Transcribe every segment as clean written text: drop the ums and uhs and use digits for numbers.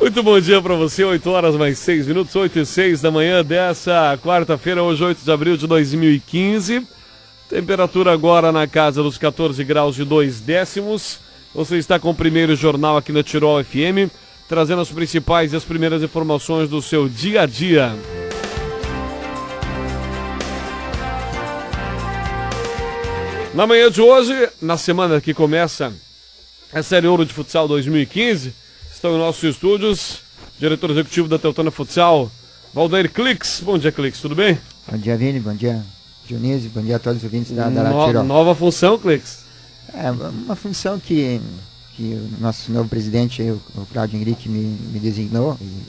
Muito bom dia para você, 8 horas mais 6 minutos, 8h06 da manhã dessa quarta-feira, hoje 8 de abril de 2015. Temperatura agora na casa dos 14 graus e 2 décimos. Você está com o primeiro jornal aqui na Tirol FM, trazendo as principais e as primeiras informações do seu dia a dia. Na manhã de hoje, na semana que começa a Série Ouro de Futsal 2015, estão em nossos estúdios, diretor executivo da Teutônia Futsal, Valdeir Clix. Bom dia, Clix, tudo bem? Bom dia, Vini, bom dia, Dionísio, bom dia a todos os ouvintes da Tirol. Nova função, Clix? É uma função que o nosso novo presidente, o Claudio Henrique, me designou. E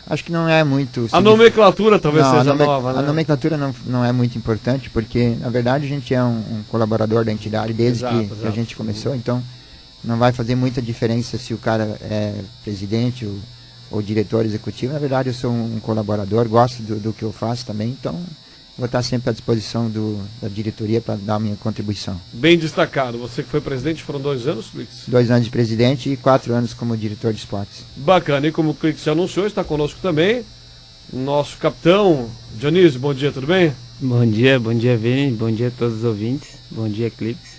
acho que não é muito... A nomenclatura talvez seja nova, né? A nomenclatura não é muito importante, porque, na verdade, a gente é um colaborador da entidade desde que a gente começou, então não vai fazer muita diferença se o cara é presidente ou diretor executivo. Na verdade, eu sou um colaborador, gosto do que eu faço também, então vou estar sempre à disposição da diretoria para dar a minha contribuição. Bem destacado. Você que foi presidente, foram 2 anos, Clix? 2 anos de presidente e 4 anos como diretor de esportes. Bacana. E como o Clix já anunciou, está conosco também nosso capitão, Dionísio. Bom dia, tudo bem? Bom dia, Vini. Bom dia a todos os ouvintes. Bom dia, Clix.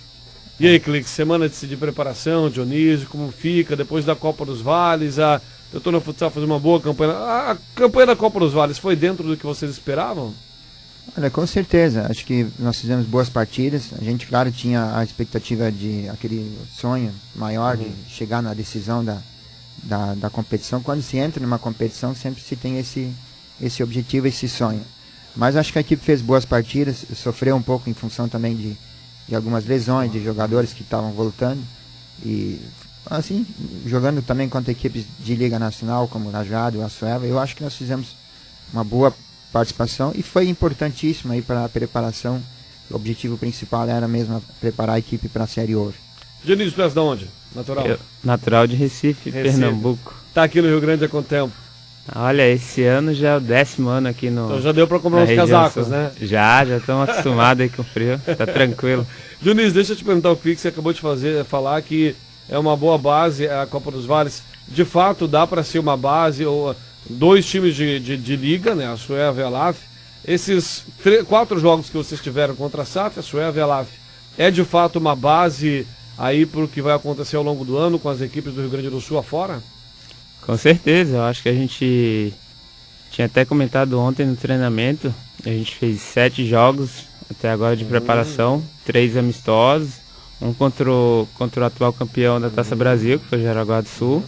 E aí, Clix, semana de preparação, Dionísio, como fica depois da Copa dos Vales? A Teutônia Futsal fez uma boa campanha. A campanha da Copa dos Vales foi dentro do que vocês esperavam? Olha, com certeza. Acho que nós fizemos boas partidas. A gente, claro, tinha a expectativa de aquele sonho maior de chegar na decisão da competição. Quando se entra numa competição, sempre se tem esse objetivo, esse sonho. Mas acho que a equipe fez boas partidas, sofreu um pouco em função também de algumas lesões de jogadores que estavam voltando. E, assim, jogando também contra equipes de Liga Nacional, como o Rajado, o Assueva, eu acho que nós fizemos uma boa participação e foi importantíssimo aí para a preparação. O objetivo principal era mesmo preparar a equipe para a Série Ouro. Dionísio, tu és de onde? Natural? Natural de Recife, Pernambuco. Tá aqui no Rio Grande há quanto tempo? Olha, esse ano já é o 10º ano aqui no... Então já deu para comprar uns casacos, né? Já estamos acostumados aí com o frio, tá tranquilo. Dionísio, deixa eu te perguntar o que você acabou de falar que é uma boa base a Copa dos Vales. De fato, dá para ser uma base, ou 2 times de liga, né? A Sueva e a LAF. Esses 4 jogos que vocês tiveram contra a SAF, a Sueva e a LAF, é de fato uma base aí para o que vai acontecer ao longo do ano com as equipes do Rio Grande do Sul afora? Com certeza, eu acho que a gente tinha até comentado ontem no treinamento, a gente fez 7 jogos até agora de preparação, 3 amistosos, um contra o atual campeão da Taça Brasil, que foi o Jaraguá do Sul,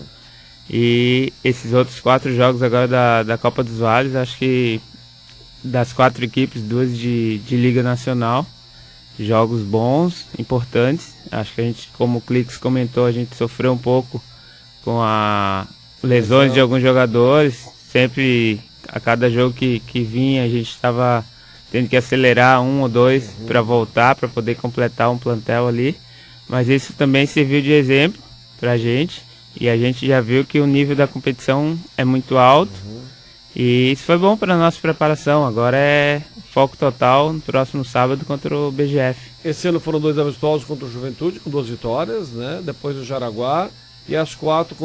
e esses outros 4 jogos agora da Copa dos Vales, acho que das 4 equipes, 2 de Liga Nacional, jogos bons, importantes. Acho que a gente, como o Clix comentou, a gente sofreu um pouco com a lesões de alguns jogadores. Sempre, a cada jogo que vinha, a gente estava tendo que acelerar 1 ou 2 para voltar, para poder completar um plantel ali. Mas isso também serviu de exemplo para a gente. E a gente já viu que o nível da competição é muito alto. E isso foi bom para a nossa preparação. Agora é foco total no próximo sábado contra o BGF. Esse ano foram 2 amistosos contra o Juventude, com 2 vitórias, né? Depois o Jaraguá. E os 4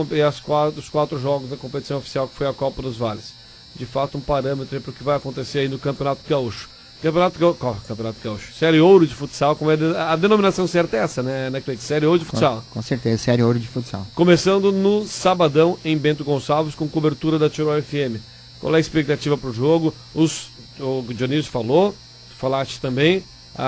jogos da competição oficial, que foi a Copa dos Vales. De fato, um parâmetro para o que vai acontecer aí no Campeonato Gaúcho. Campeonato Gaúcho. Série Ouro de Futsal, como é a denominação certa é essa, né, Cleiton? Série Ouro de Futsal. Com certeza, Série Ouro de Futsal. Começando no sabadão em Bento Gonçalves, com cobertura da Tirol FM. Qual é a expectativa para o jogo? O Dionísio falou, falaste também,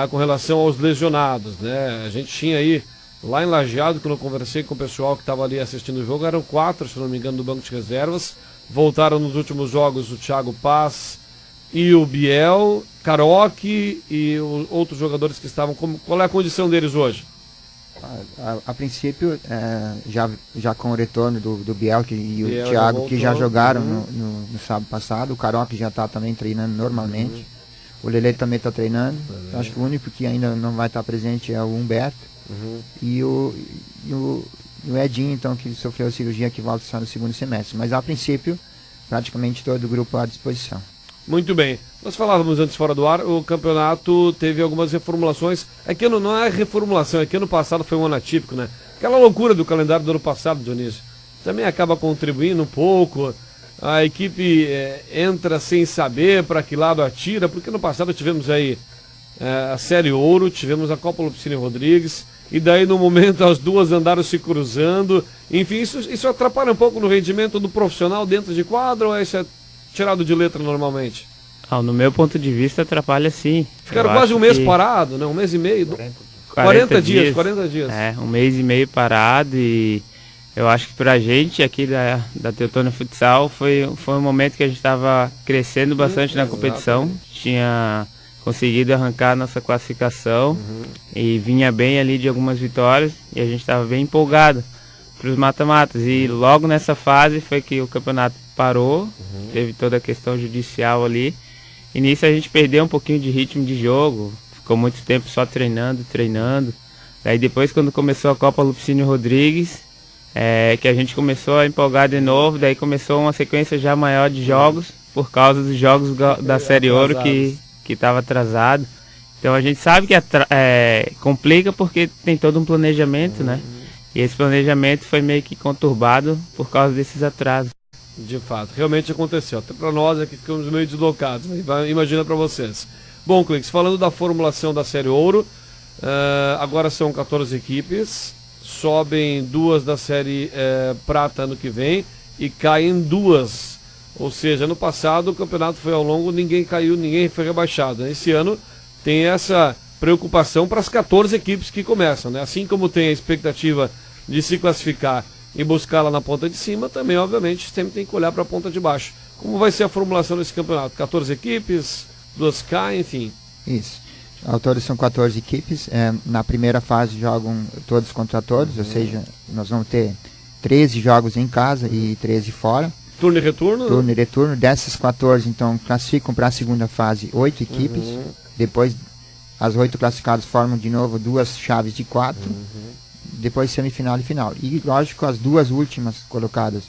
com relação aos lesionados, né? A gente tinha aí, lá em Lajeado, quando eu conversei com o pessoal que estava ali assistindo o jogo, eram 4, se não me engano, do banco de reservas. Voltaram nos últimos jogos o Thiago Paz e o Biel, Caroque e outros jogadores que estavam. Qual é a condição deles hoje? A princípio, já com o retorno do Biel e o Thiago, Thiago, que já jogaram no sábado passado, o Caroque já está também treinando normalmente, o Lelê também está treinando. Acho que o único que ainda não vai estar presente é o Humberto. E o Edinho, então, que sofreu a cirurgia, que volta só no segundo semestre. Mas a princípio, praticamente todo o grupo à disposição. Muito bem. Nós falávamos antes fora do ar, o campeonato teve algumas reformulações. É que não é reformulação, é que ano passado foi um ano atípico, né? Aquela loucura do calendário do ano passado, Dionísio. também acaba contribuindo um pouco. A equipe entra sem saber para que lado atira, porque no passado tivemos aí a Série Ouro, tivemos a Copa Lupicínio Rodrigues, e daí no momento as duas andaram se cruzando. Enfim, isso atrapalha um pouco no rendimento do profissional dentro de quadro, ou isso é tirado de letra normalmente? No meu ponto de vista, atrapalha sim. Ficaram quase um mês parado, né? Um mês e meio. 40 dias. 40 dias. Um mês e meio parado, e eu acho que pra gente aqui da Teutônia Futsal foi um momento que a gente estava crescendo bastante na competição. Tinha conseguido arrancar a nossa classificação e vinha bem ali de algumas vitórias, e a gente estava bem empolgado para os mata-matas. E logo nessa fase foi que o campeonato parou, teve toda a questão judicial ali, e nisso a gente perdeu um pouquinho de ritmo de jogo, ficou muito tempo só treinando. Daí depois, quando começou a Copa Lupicínio Rodrigues, que a gente começou a empolgar de novo, daí começou uma sequência já maior de jogos, por causa dos jogos da Série Ouro que estava atrasado. Então a gente sabe que complica porque tem todo um planejamento, né? E esse planejamento foi meio que conturbado por causa desses atrasos. De fato, realmente aconteceu. Até para nós aqui ficamos meio deslocados, mas imagina para vocês. Bom, Cliques, falando da formulação da Série Ouro, agora são 14 equipes, sobem 2 da Série Prata ano que vem e caem 2. Ou seja, no passado o campeonato foi ao longo, ninguém caiu, ninguém foi rebaixado. Esse ano tem essa preocupação para as 14 equipes que começam, né? Assim como tem a expectativa de se classificar e buscar lá na ponta de cima, também, obviamente, sempre tem que olhar para a ponta de baixo. Como vai ser a formulação desse campeonato? 14 equipes, 2 caem, enfim. Isso. Ao todo são 14 equipes. Na primeira fase jogam todos contra todos, ou seja, nós vamos ter 13 jogos em casa e 13 fora. Turno e retorno? Turno e retorno. Dessas 14, então, classificam para a segunda fase 8 equipes. Depois, as 8 classificadas formam de novo 2 chaves de 4. Depois semifinal e final. E, lógico, as 2 últimas colocadas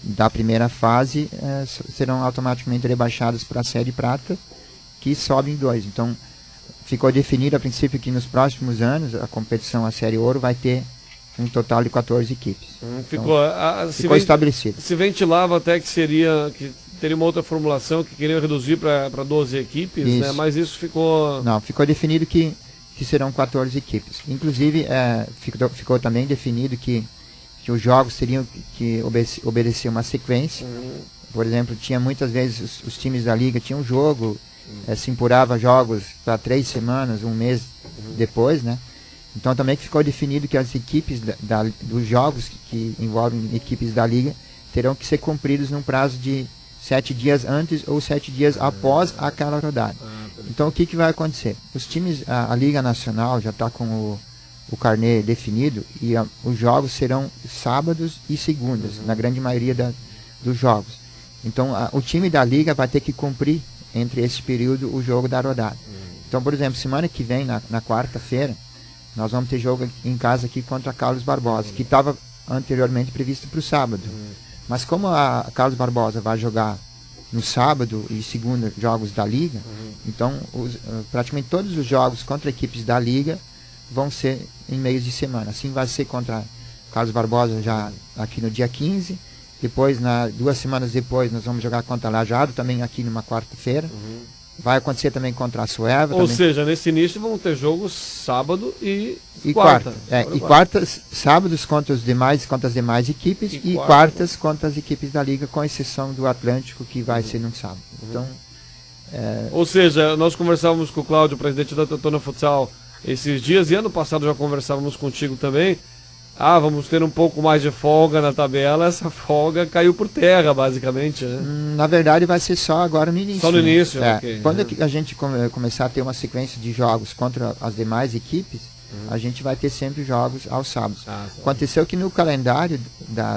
da primeira fase serão automaticamente rebaixadas para a Série Prata, que sobem 2. Então, ficou definido a princípio que nos próximos anos a competição, a Série Ouro, vai ter um total de 14 equipes. Ficou estabelecido. Se ventilava até que teria uma outra formulação, que queriam reduzir para 12 equipes, né? Mas isso ficou... Não, ficou definido que serão 14 equipes. Inclusive, ficou também definido que os jogos teriam que obedecer uma sequência. Por exemplo, tinha muitas vezes os times da liga tinham um jogo, se empurrava jogos para 3 semanas, um mês depois, né? Então também ficou definido que as equipes dos jogos que envolvem equipes da liga terão que ser cumpridos num prazo de 7 dias antes ou 7 dias após aquela rodada. Então o que vai acontecer? Os times, a Liga Nacional já está com o carnê definido, e os jogos serão sábados e segundas, na grande maioria dos jogos. Então o time da Liga vai ter que cumprir entre esse período o jogo da rodada. Então, por exemplo, semana que vem, na quarta-feira, nós vamos ter jogo em casa aqui contra a Carlos Barbosa, que estava anteriormente previsto para o sábado. Mas como a Carlos Barbosa vai jogar no sábado e segunda jogos da Liga, então praticamente todos os jogos contra equipes da Liga vão ser em meios de semana. Assim vai ser contra Carlos Barbosa já aqui no dia 15, depois, 2 semanas depois, nós vamos jogar contra Lajado, também aqui numa quarta-feira. Vai acontecer também contra a Sueva. Ou seja, nesse início vão ter jogos sábado e quarta. E quartas, sábados contra as demais equipes e quartas contra as equipes da Liga, com exceção do Atlântico, que vai ser num sábado. Então, ou seja, nós conversávamos com o Cláudio, presidente da Teutônia Futsal, esses dias, e ano passado já conversávamos contigo também. Vamos ter um pouco mais de folga na tabela. Essa folga caiu por terra, basicamente, né? Na verdade, vai ser só agora no início. Só no início, okay. Quando a gente começar a ter uma sequência de jogos contra as demais equipes, a gente vai ter sempre jogos aos sábados. Aconteceu que no calendário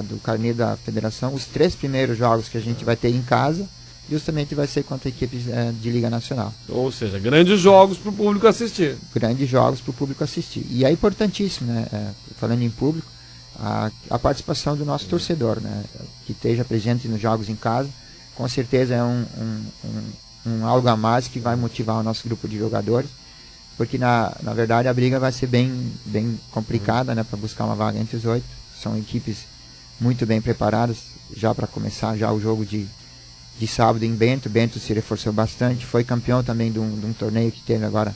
do carnê da federação, os 3 primeiros jogos que a gente vai ter em casa, justamente vai ser contra equipes de Liga Nacional. Ou seja, grandes jogos para o público assistir. Grandes jogos para o público assistir. E é importantíssimo, né? Falando em público, a participação do nosso torcedor, né? Que esteja presente nos jogos em casa, com certeza é um algo a mais que vai motivar o nosso grupo de jogadores, porque na verdade a briga vai ser bem complicada, né? Para buscar uma vaga entre os 8. São equipes muito bem preparadas já para começar já o jogo de sábado em Bento. Bento se reforçou bastante, foi campeão também de um torneio que teve agora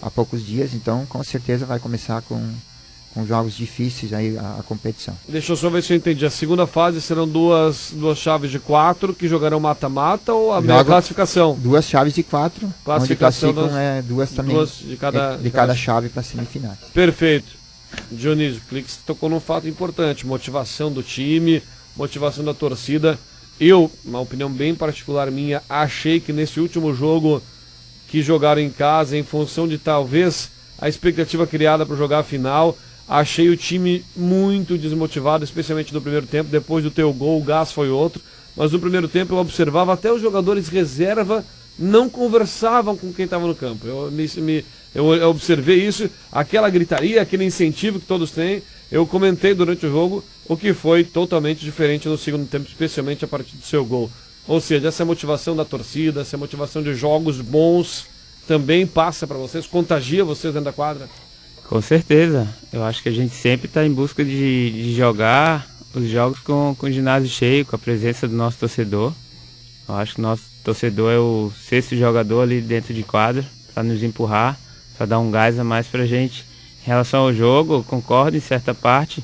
há poucos dias, então com certeza vai começar com jogos difíceis aí a competição. Deixa eu só ver se eu entendi. A segunda fase serão duas chaves de 4 que jogarão mata-mata ou a mesma classificação? 2 chaves de 4, classificação onde classificam duas também de cada chave para semifinais. Perfeito. Dionísio, Clix tocou num fato importante, motivação do time, motivação da torcida. Eu, uma opinião bem particular minha, achei que nesse último jogo que jogaram em casa, em função de talvez a expectativa criada para jogar a final, achei o time muito desmotivado, especialmente no primeiro tempo. Depois do teu gol, o gás foi outro. Mas no primeiro tempo eu observava até os jogadores reserva não conversavam com quem estava no campo. Eu observei isso, aquela gritaria, aquele incentivo que todos têm. Eu comentei durante o jogo o que foi totalmente diferente no segundo tempo, especialmente a partir do seu gol. Ou seja, essa motivação da torcida, essa motivação de jogos bons também passa para vocês, contagia vocês dentro da quadra? Com certeza. Eu acho que a gente sempre está em busca de jogar os jogos com o ginásio cheio, com a presença do nosso torcedor. Eu acho que o nosso torcedor é o 6º jogador ali dentro de quadra, para nos empurrar, para dar um gás a mais para a gente. Em relação ao jogo, eu concordo em certa parte,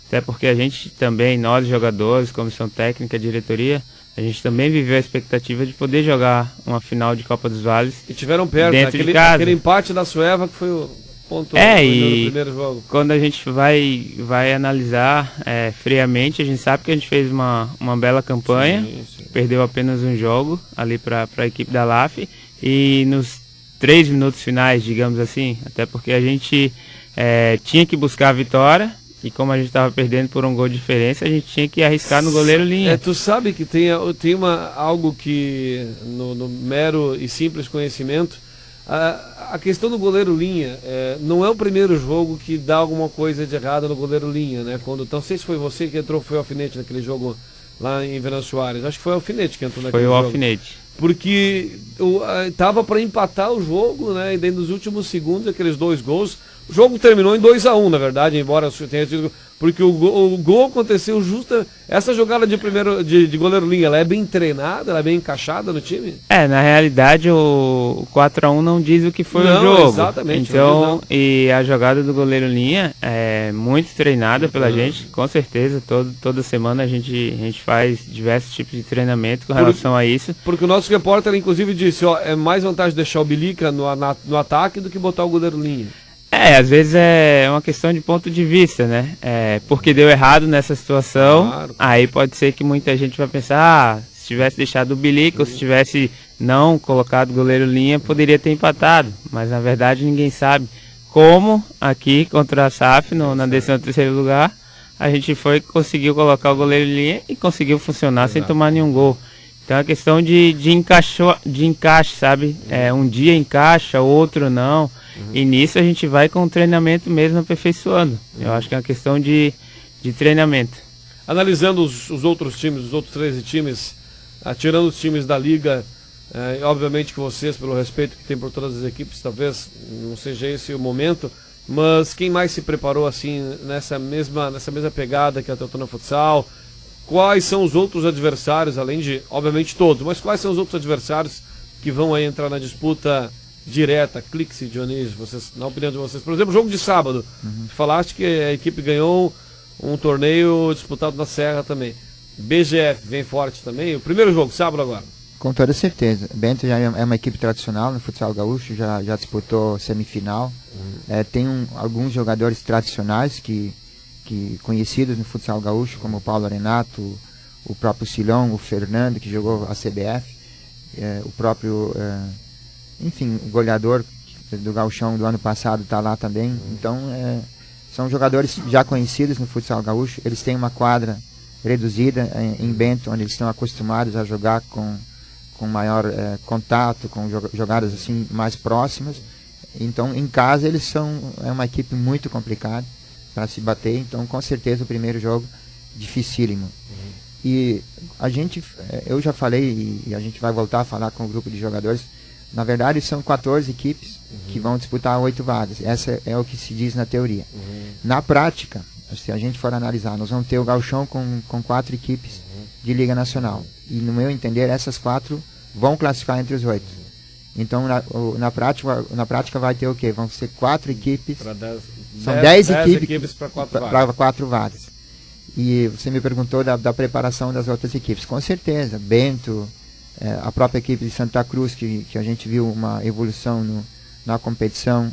até porque a gente também, nós jogadores, comissão técnica, diretoria, a gente também viveu a expectativa de poder jogar uma final de Copa dos Vales. E tiveram perto, dentro de casa. Aquele empate da Sueva que foi o ponto e do primeiro jogo. Quando a gente vai analisar friamente, a gente sabe que a gente fez uma bela campanha, sim. Perdeu apenas um jogo ali para a equipe da LAF, e nos 3 minutos finais, digamos assim, até porque a gente tinha que buscar a vitória, e como a gente estava perdendo por um gol de diferença, a gente tinha que arriscar no goleiro linha. Tu sabe que tem algo que, no mero e simples conhecimento, a questão do goleiro linha não é o primeiro jogo que dá alguma coisa de errado no goleiro linha, né? Não sei se foi você que entrou, foi o Alfinete naquele jogo lá em Venâncio Soares. Acho que foi o Alfinete que entrou naquele jogo. Foi o Alfinete. Porque tava para empatar o jogo, né? E daí nos últimos segundos, aqueles 2 gols. O jogo terminou em 2-1, na verdade, embora tenha sido. Porque o gol aconteceu justo. Essa jogada de goleiro linha, ela é bem treinada, ela é bem encaixada no time? Na realidade o 4-1 não diz o que foi o jogo. Exatamente. Então, e a jogada do goleiro linha é muito treinada pela gente, com certeza. Toda semana a gente faz diversos tipos de treinamento com relação a isso. Porque o nosso repórter, inclusive, disse: é mais vantagem deixar o Bilica no ataque do que botar o goleiro linha. Às vezes é uma questão de ponto de vista, né? Porque deu errado nessa situação, claro. Aí pode ser que muita gente vai pensar, se tivesse deixado o Bilica, ou se tivesse não colocado o goleiro linha, poderia ter empatado. Mas na verdade ninguém sabe como aqui contra a SAF, na 13º lugar, a gente conseguiu colocar o goleiro linha e conseguiu funcionar sem tomar nenhum gol. Então é questão de encaixe, sabe? Um dia encaixa, outro não. E nisso a gente vai com o treinamento mesmo aperfeiçoando. Eu acho que é uma questão de treinamento. Analisando os outros times, os outros 13 times, tirando os times da Liga, obviamente que vocês, pelo respeito que tem por todas as equipes, talvez não seja esse o momento, mas quem mais se preparou assim nessa mesma pegada que a Teutônia Futsal? Quais são os outros adversários, além de, obviamente, todos, mas quais são os outros adversários que vão aí entrar na disputa direta? Clix e Dionísio, vocês, na opinião de vocês. Por exemplo, jogo de sábado. Falaste que a equipe ganhou um torneio disputado na Serra também. BGF vem forte também. O primeiro jogo, sábado agora. Com toda certeza. Bento já é uma equipe tradicional no futsal gaúcho, já disputou semifinal. Tem alguns jogadores tradicionais que conhecidos no futsal gaúcho, como o Paulo Renato, o próprio Silão, o Fernando, que jogou a CBF, o próprio, enfim, o goleador do gauchão do ano passado está lá também. Então, são jogadores já conhecidos no futsal gaúcho. Eles têm uma quadra reduzida em Bento, onde eles estão acostumados a jogar com maior contato, com jogadas assim mais próximas. Então, em casa, é uma equipe muito complicada para se bater, então com certeza o primeiro jogo dificílimo. E eu já falei, e a gente vai voltar a falar com o grupo de jogadores, na verdade são 14 equipes que vão disputar 8 vagas, essa é o que se diz na teoria. Na prática, se a gente for analisar, nós vamos ter o Gauchão com 4 equipes de Liga Nacional. E no meu entender, essas 4 vão classificar entre os 8. Então, na prática vai ter o quê? Vão ser 4 equipes. São 10 equipes para 4 vagas. E você me perguntou da preparação das outras equipes. Com certeza, Bento, a própria equipe de Santa Cruz, que a gente viu uma evolução na competição,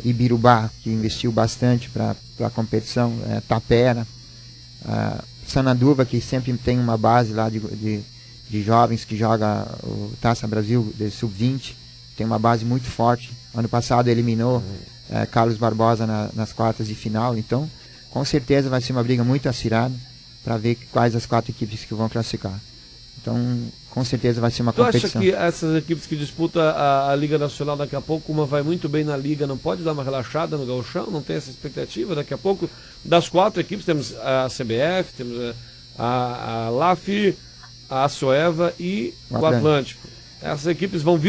Ibirubá, que investiu bastante para a competição, Tapera, Sananduva, que sempre tem uma base lá de jovens que joga o Taça Brasil de Sub-20, tem uma base muito forte. Ano passado eliminou Carlos Barbosa nas quartas de final, então com certeza vai ser uma briga muito acirrada para ver quais as 4 equipes que vão classificar. Então, com certeza vai ser uma competição. Tu acha que essas equipes que disputam a Liga Nacional daqui a pouco, uma vai muito bem na Liga, não pode dar uma relaxada no Gauchão? Não tem essa expectativa? Daqui a pouco, das 4 equipes, temos a CBF, temos a LAF, a Soeva e o Atlântico. Essas equipes vão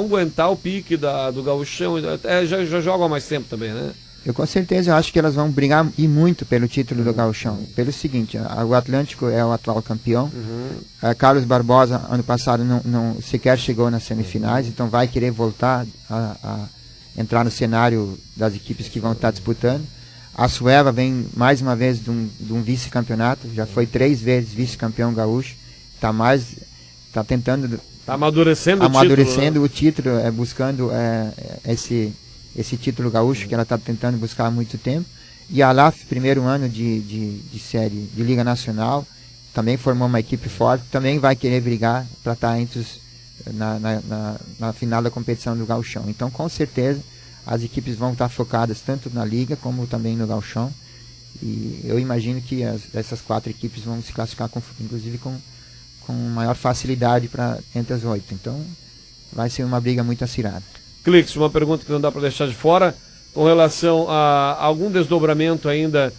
aguentar o pique do Gauchão, já jogam há mais tempo também, né? Eu com certeza acho que elas vão brigar e muito pelo título do Gauchão. Pelo seguinte, o Atlântico é o atual campeão. Carlos Barbosa, ano passado, não sequer chegou nas semifinais, então vai querer voltar a entrar no cenário das equipes que vão estar disputando. A Sueva vem mais uma vez de um vice-campeonato, já foi 3 vezes vice-campeão gaúcho. Está tentando... Está amadurecendo o título, buscando esse título gaúcho que ela está tentando buscar há muito tempo. E a LAF, primeiro ano de série de Liga Nacional, também formou uma equipe forte, também vai querer brigar para estar na final da competição do Gauchão. Então, com certeza, as equipes vão estar focadas tanto na Liga como também no Gauchão. E eu imagino que essas 4 equipes vão se classificar, inclusive com maior facilidade entre as 8. Então, vai ser uma briga muito acirrada. Clix, uma pergunta que não dá para deixar de fora, com relação a algum desdobramento ainda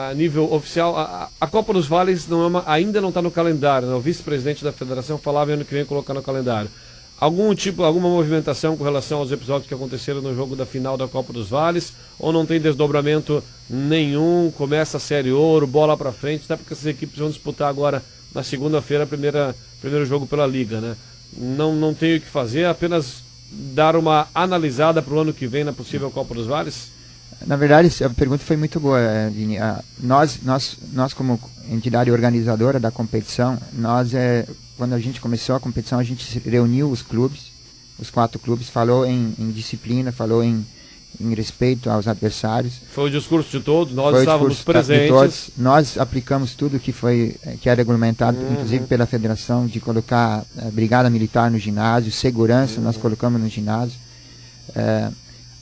a nível oficial. A Copa dos Vales ainda não está no calendário, né? O vice-presidente da federação falava ano que vem colocar no calendário. Alguma movimentação com relação aos episódios que aconteceram no jogo da final da Copa dos Vales, ou não tem desdobramento nenhum, começa a Série Ouro, bola para frente, até porque essas equipes vão disputar agora na segunda-feira primeiro jogo pela Liga, né? Não tem o que fazer, apenas dar uma analisada para o ano que vem na possível Copa dos Vales? Na verdade, a pergunta foi muito boa, Vini. Nós como entidade organizadora da competição, quando a gente começou a competição, a gente reuniu os clubes, os 4 clubes, falou em disciplina, falou em respeito aos adversários. Foi o discurso de todos, nós estávamos presentes. Nós aplicamos tudo que é regulamentado, inclusive pela federação, de colocar brigada militar no ginásio, segurança, nós colocamos no ginásio.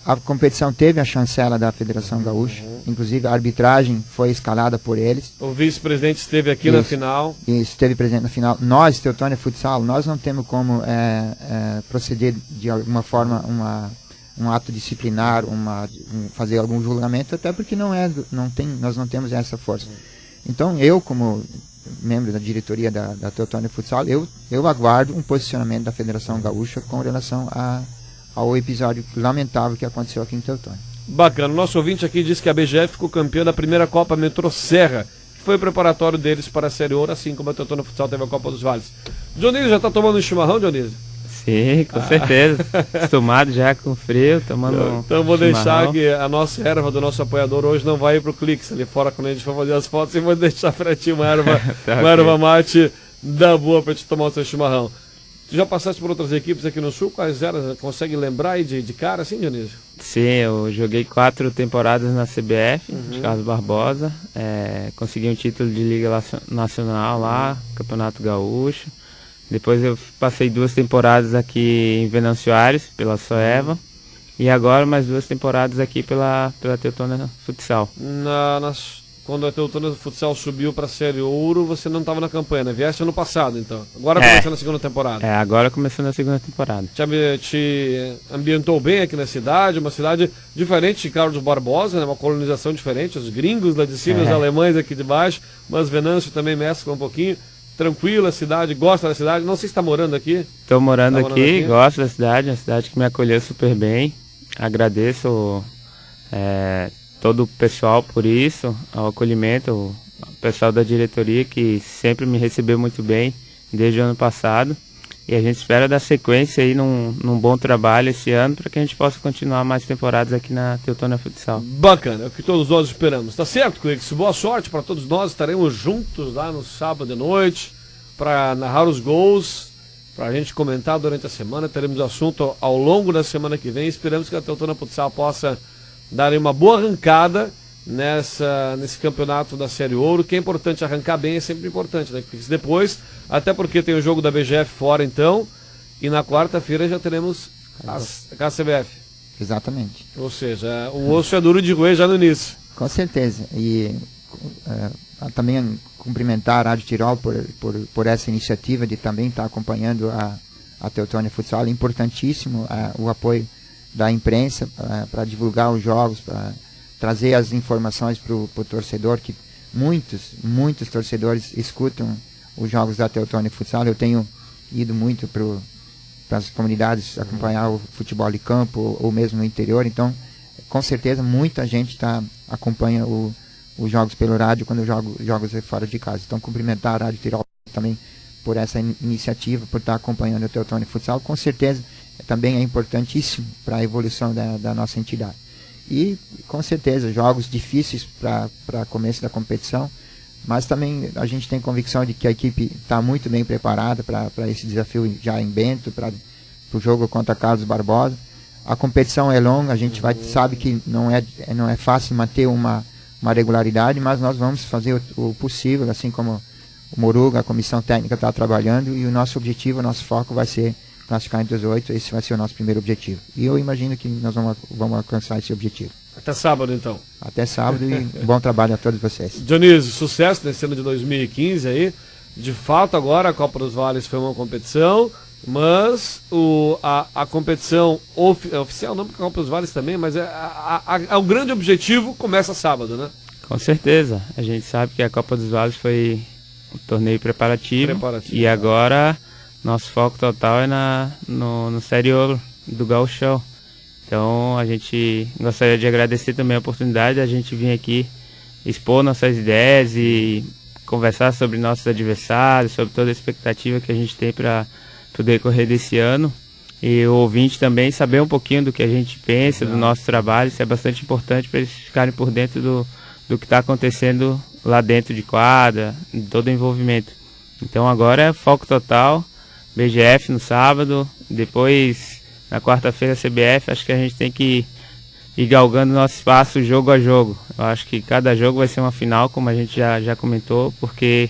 A competição teve a chancela da Federação Gaúcha, inclusive a arbitragem foi escalada por eles. O vice-presidente esteve aqui na final. Esteve presente na final. Nós, Teutônia Futsal, nós não temos como proceder de alguma forma um ato disciplinar, fazer algum julgamento, até porque nós não temos essa força. Então, eu, como membro da diretoria da Teutônia Futsal, eu aguardo um posicionamento da Federação Gaúcha com relação ao episódio lamentável que aconteceu aqui em Teutônia. Bacana. O nosso ouvinte aqui disse que a BGF ficou campeã da primeira Copa Metrô Serra, que foi o preparatório deles para a Série Ouro, assim como a Teutônia Futsal teve a Copa dos Vales. Dionísio, já está tomando um chimarrão, Dionísio? Sim, com certeza. Acostumado já com frio, tomando Então vou deixar que a nossa erva do nosso apoiador hoje não vai para o Clix. Ali fora, quando a gente for fazer as fotos, eu vou deixar para ti uma erva, erva mate da boa para te tomar o seu chimarrão. Tu já passaste por outras equipes aqui no Sul? Quais eram? Consegue lembrar aí de cara, assim, Dionísio? Sim, eu joguei 4 temporadas na CBF, de Carlos Barbosa. Consegui um título de Liga Nacional lá, Campeonato Gaúcho. Depois eu passei 2 temporadas aqui em Venâncio Aires, pela Soeva. E agora mais 2 temporadas aqui pela Teutônia Futsal. Quando a Teutônia Futsal subiu para a Série Ouro, você não estava na campanha, né? Vieste ano passado, então. Agora começando a segunda temporada. Agora começando a segunda temporada. Te ambientou bem aqui na cidade, uma cidade diferente de Carlos Barbosa, né? Uma colonização diferente, os gringos lá de cima, os alemães aqui de baixo, mas Venâncio também mescla um pouquinho. Tranquila a cidade, gosta da cidade? Não sei se está morando aqui. Estou morando aqui, gosto da cidade, uma cidade que me acolheu super bem. Agradeço todo o pessoal por isso, ao acolhimento, o pessoal da diretoria que sempre me recebeu muito bem desde o ano passado. E a gente espera dar sequência aí num bom trabalho esse ano para que a gente possa continuar mais temporadas aqui na Teutônia Futsal. Bacana, é o que todos nós esperamos. Tá certo, Cleix? Boa sorte para todos nós. Estaremos juntos lá no sábado de noite para narrar os gols, para a gente comentar durante a semana. Teremos assunto ao longo da semana que vem. Esperamos que a Teutônia Futsal possa dar aí uma boa arrancada nesse campeonato da Série Ouro, que é importante arrancar bem, é sempre importante, né? Porque depois, até porque tem o jogo da BGF fora então, e na quarta-feira já teremos a KCBF. Exatamente. Ou seja, o osso é duro de roer já no início. Com certeza. E também cumprimentar a Rádio Tirol por essa iniciativa de também estar acompanhando a Teutônia Futsal. É importantíssimo o apoio da imprensa para divulgar os jogos, para trazer as informações para o torcedor, que muitos torcedores escutam os jogos da Teutônia Futsal. Eu tenho ido muito para as comunidades acompanhar o futebol de campo ou mesmo no interior, então com certeza muita gente acompanha os jogos pelo rádio quando eu jogo jogos fora de casa. Então cumprimentar a Rádio Tirol também por essa iniciativa, por estar acompanhando o Teutônia Futsal, com certeza também é importantíssimo para a evolução da nossa entidade. E com certeza jogos difíceis para começo da competição, mas também a gente tem convicção de que a equipe está muito bem preparada para esse desafio já em Bento, para o jogo contra Carlos Barbosa. A competição é longa, a gente sabe que não é fácil manter uma regularidade, mas nós vamos fazer o possível, assim como o Moruga, a comissão técnica está trabalhando, e o nosso objetivo, o nosso foco vai ser classificar entre os 8, esse vai ser o nosso primeiro objetivo. E eu imagino que nós vamos alcançar esse objetivo. Até sábado, então. Até sábado e bom trabalho a todos vocês. Dionísio, sucesso nesse ano de 2015 aí. De fato, agora a Copa dos Vales foi uma competição, mas a competição oficial, não porque a Copa dos Vales também, mas o grande objetivo começa sábado, né? Com certeza. A gente sabe que a Copa dos Vales foi um torneio preparativo. E agora nosso foco total é no Série Ouro do Gauchão. Então a gente gostaria de agradecer também a oportunidade de a gente vir aqui expor nossas ideias e conversar sobre nossos adversários, sobre toda a expectativa que a gente tem para o decorrer desse ano. E o ouvinte também saber um pouquinho do que a gente pensa, do nosso trabalho. Isso é bastante importante para eles ficarem por dentro do que está acontecendo lá dentro de quadra, de todo o envolvimento. Então agora é foco total, BGF no sábado, depois na quarta-feira CBF. Acho que a gente tem que ir galgando nosso espaço jogo a jogo. Eu acho que cada jogo vai ser uma final, como a gente já comentou, porque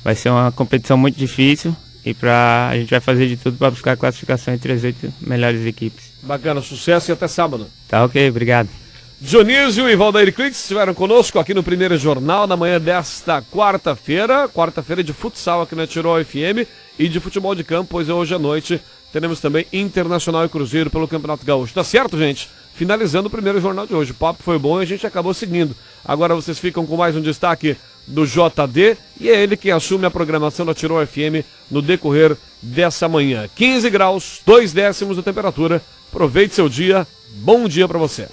vai ser uma competição muito difícil e a gente vai fazer de tudo para buscar a classificação entre as 8 melhores equipes. Bacana, sucesso e até sábado. Tá ok, obrigado. Dionísio e Valdair Clix estiveram conosco aqui no Primeiro Jornal na manhã desta quarta-feira de futsal aqui na Tirol FM e de futebol de campo, pois hoje à noite teremos também Internacional e Cruzeiro pelo Campeonato Gaúcho. Tá certo, gente? Finalizando o Primeiro Jornal de hoje. O papo foi bom e a gente acabou seguindo. Agora vocês ficam com mais um destaque do JD e é ele quem assume a programação da Tirol FM no decorrer dessa manhã. 15 graus, 2 décimos de temperatura. Aproveite seu dia. Bom dia para você.